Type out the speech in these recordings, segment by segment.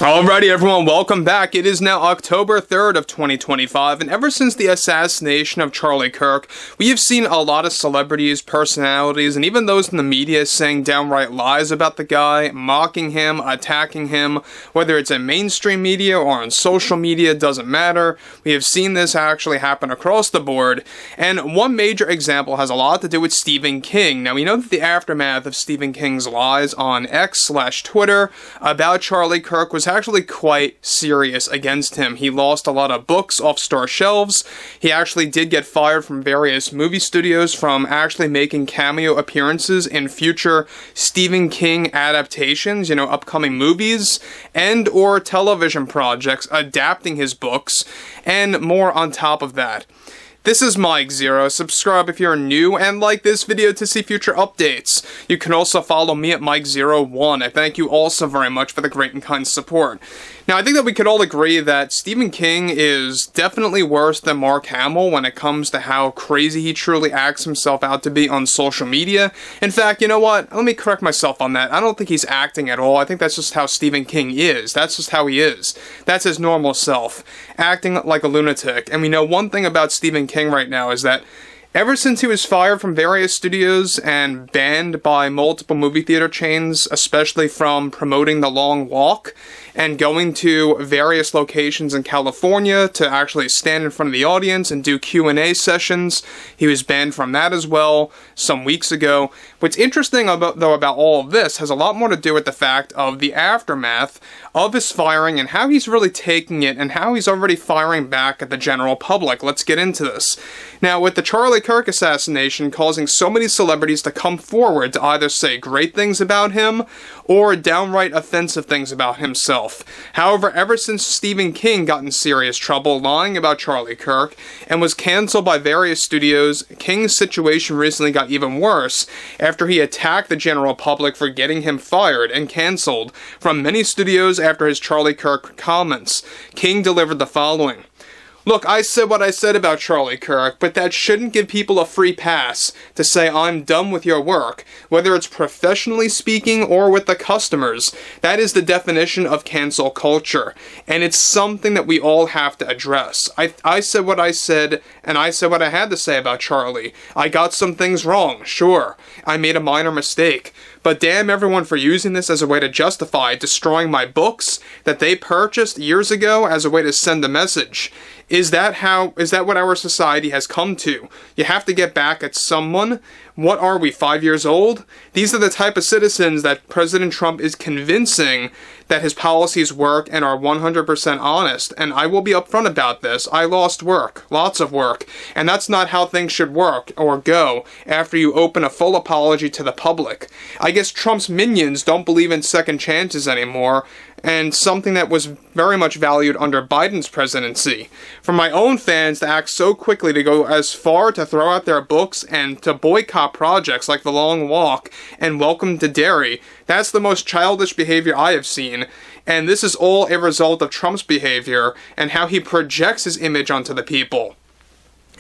Alrighty everyone, welcome back. It is now October 3rd of 2025, and ever since the assassination of Charlie Kirk, we have seen a lot of celebrities, personalities, and even those in the media saying downright lies about the guy, mocking him, attacking him, whether it's in mainstream media or on social media, doesn't matter. We have seen this actually happen across the board, and one major example has a lot to do with Stephen King. Now, we know that the aftermath of Stephen King's lies on X/Twitter about Charlie Kirk was actually quite serious against him. He lost a lot of books off store shelves. He actually did get fired from various movie studios from actually making cameo appearances in future Stephen King adaptations, upcoming movies and or television projects adapting his books, and more on top of that. This is Mike Zero. Subscribe if you're new and like this video to see future updates. You can also follow me at Mike01. I thank you all so very much for the great and kind support. Now, I think that we could all agree that Stephen King is definitely worse than Mark Hamill when it comes to how crazy he truly acts himself out to be on social media. In fact, you know what? Let me correct myself on that. I don't think he's acting at all. I think that's just how Stephen King is. That's just how he is. That's his normal self, acting like a lunatic. And we know one thing about Stephen King right now is that ever since he was fired from various studios and banned by multiple movie theater chains, especially from promoting The Long Walk and going to various locations in California to actually stand in front of the audience and do Q&A sessions, he was banned from that as well some weeks ago. What's interesting about all of this has a lot more to do with the fact of the aftermath of his firing and how he's really taking it and how he's already firing back at the general public. Let's get into this. Now, with the Charlie Kirk assassination causing so many celebrities to come forward to either say great things about him or downright offensive things about himself. However, ever since Stephen King got in serious trouble lying about Charlie Kirk and was canceled by various studios, King's situation recently got even worse after he attacked the general public for getting him fired and canceled from many studios after his Charlie Kirk comments. King delivered the following. Look, I said what I said about Charlie Kirk, but that shouldn't give people a free pass to say I'm done with your work, whether it's professionally speaking or with the customers. That is the definition of cancel culture, and it's something that we all have to address. I said what I said, and I said what I had to say about Charlie. I got some things wrong, sure. I made a minor mistake. But damn everyone for using this as a way to justify destroying my books that they purchased years ago as a way to send a message. Is that what our society has come to? You have to get back at someone? What are we, 5 years old? These are the type of citizens that President Trump is convincing that his policies work and are 100% honest. And I will be upfront about this. I lost work, lots of work. And that's not how things should work or go after you open a full apology to the public. I guess Trump's minions don't believe in second chances anymore, and something that was very much valued under Biden's presidency. For my own fans to act so quickly to go as far to throw out their books and to boycott projects like The Long Walk and Welcome to Derry, that's the most childish behavior I have seen. And this is all a result of Trump's behavior and how he projects his image onto the people.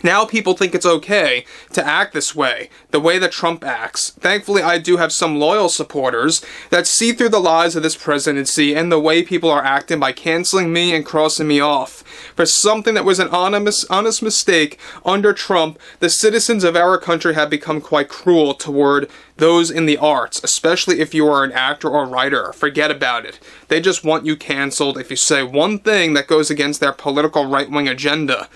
Now people think it's okay to act this way, the way that Trump acts. Thankfully, I do have some loyal supporters that see through the lies of this presidency and the way people are acting by canceling me and crossing me off. For something that was an honest mistake under Trump, the citizens of our country have become quite cruel toward those in the arts, especially if you are an actor or writer. Forget about it. They just want you canceled if you say one thing that goes against their political right-wing agenda.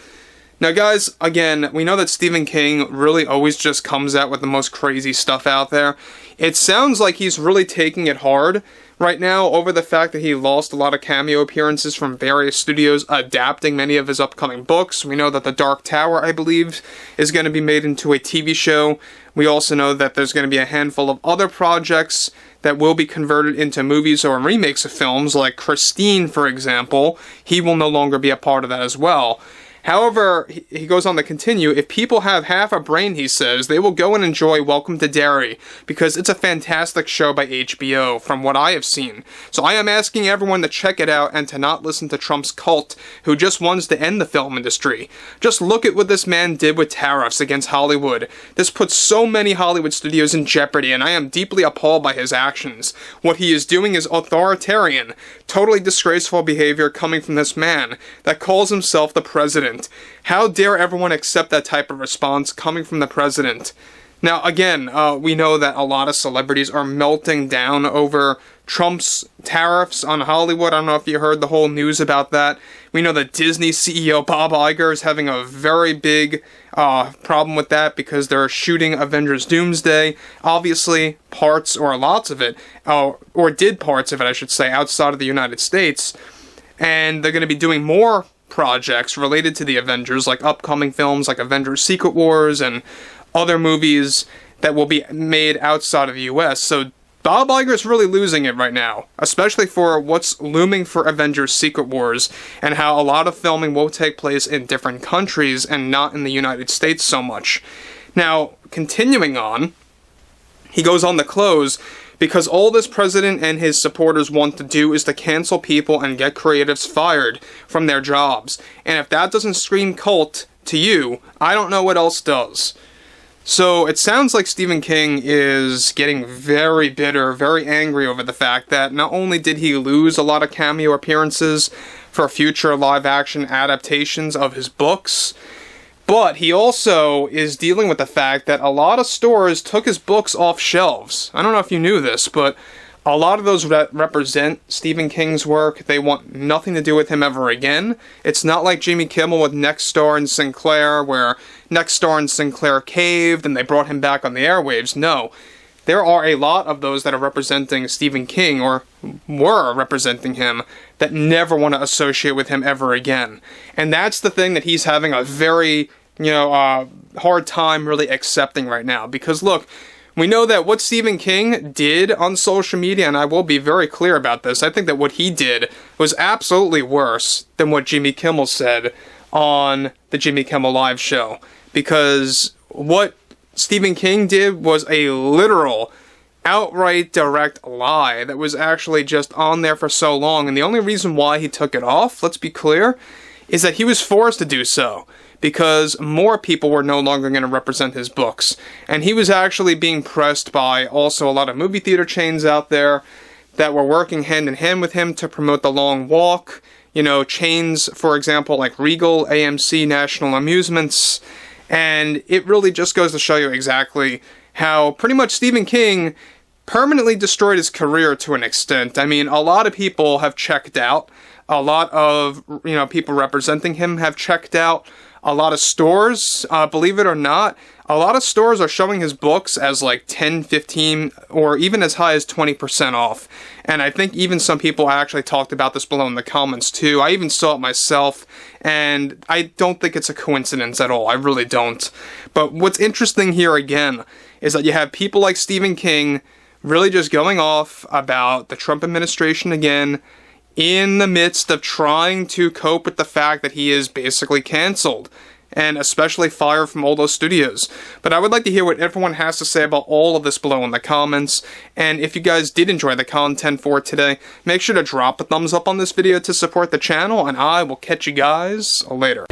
Now guys, again, we know that Stephen King really always just comes out with the most crazy stuff out there. It sounds like he's really taking it hard right now over the fact that he lost a lot of cameo appearances from various studios adapting many of his upcoming books. We know that The Dark Tower, I believe, is going to be made into a TV show. We also know that there's going to be a handful of other projects that will be converted into movies or remakes of films, like Christine, for example. He will no longer be a part of that as well. However, he goes on to continue, if people have half a brain, he says, they will go and enjoy Welcome to Derry, because it's a fantastic show by HBO, from what I have seen. So I am asking everyone to check it out and to not listen to Trump's cult, who just wants to end the film industry. Just look at what this man did with tariffs against Hollywood. This puts so many Hollywood studios in jeopardy, and I am deeply appalled by his actions. What he is doing is authoritarian, totally disgraceful behavior coming from this man that calls himself the president. How dare everyone accept that type of response coming from the president? Now, again, we know that a lot of celebrities are melting down over Trump's tariffs on Hollywood. I don't know if you heard the whole news about that. We know that Disney CEO Bob Iger is having a very big problem with that because they're shooting Avengers Doomsday. Obviously, parts, or lots of it, or did parts of it, I should say, outside of the United States. And they're going to be doing more projects related to the Avengers, like upcoming films like Avengers Secret Wars and other movies that will be made outside of the US. So Bob Iger's really losing it right now, especially for what's looming for Avengers Secret Wars, and how a lot of filming will take place in different countries and not in the United States so much. Now, continuing on, he goes on to close, because all this president and his supporters want to do is to cancel people and get creatives fired from their jobs. And if that doesn't scream cult to you, I don't know what else does. So it sounds like Stephen King is getting very bitter, very angry over the fact that not only did he lose a lot of cameo appearances for future live-action adaptations of his books, but he also is dealing with the fact that a lot of stores took his books off shelves. I don't know if you knew this, but a lot of those that represent Stephen King's work, they want nothing to do with him ever again. It's not like Jimmy Kimmel with Nexstar and Sinclair, where Nexstar and Sinclair caved and they brought him back on the airwaves. No. There are a lot of those that are representing Stephen King, or were representing him, that never want to associate with him ever again. And that's the thing that he's having a very, hard time really accepting right now. Because look, we know that what Stephen King did on social media, and I will be very clear about this, I think that what he did was absolutely worse than what Jimmy Kimmel said on the Jimmy Kimmel Live show. Because what Stephen King did was a literal, outright direct lie that was actually just on there for so long. And the only reason why he took it off, let's be clear, is that he was forced to do so, because more people were no longer going to represent his books. And he was actually being pressed by also a lot of movie theater chains out there that were working hand in hand with him to promote The Long Walk. Chains, for example, like Regal, AMC, National Amusements. And it really just goes to show you exactly how pretty much Stephen King permanently destroyed his career to an extent. I mean, a lot of people have checked out. A lot of, people representing him have checked out. A lot of stores, believe it or not, a lot of stores are showing his books as like 10, 15, or even as high as 20% off. And I think even some people actually talked about this below in the comments too. I even saw it myself, and I don't think it's a coincidence at all. I really don't. But what's interesting here again is that you have people like Stephen King really just going off about the Trump administration again, in the midst of trying to cope with the fact that he is basically canceled, and especially fired from all those studios. But I would like to hear what everyone has to say about all of this below in the comments, and if you guys did enjoy the content for today, make sure to drop a thumbs up on this video to support the channel, and I will catch you guys later.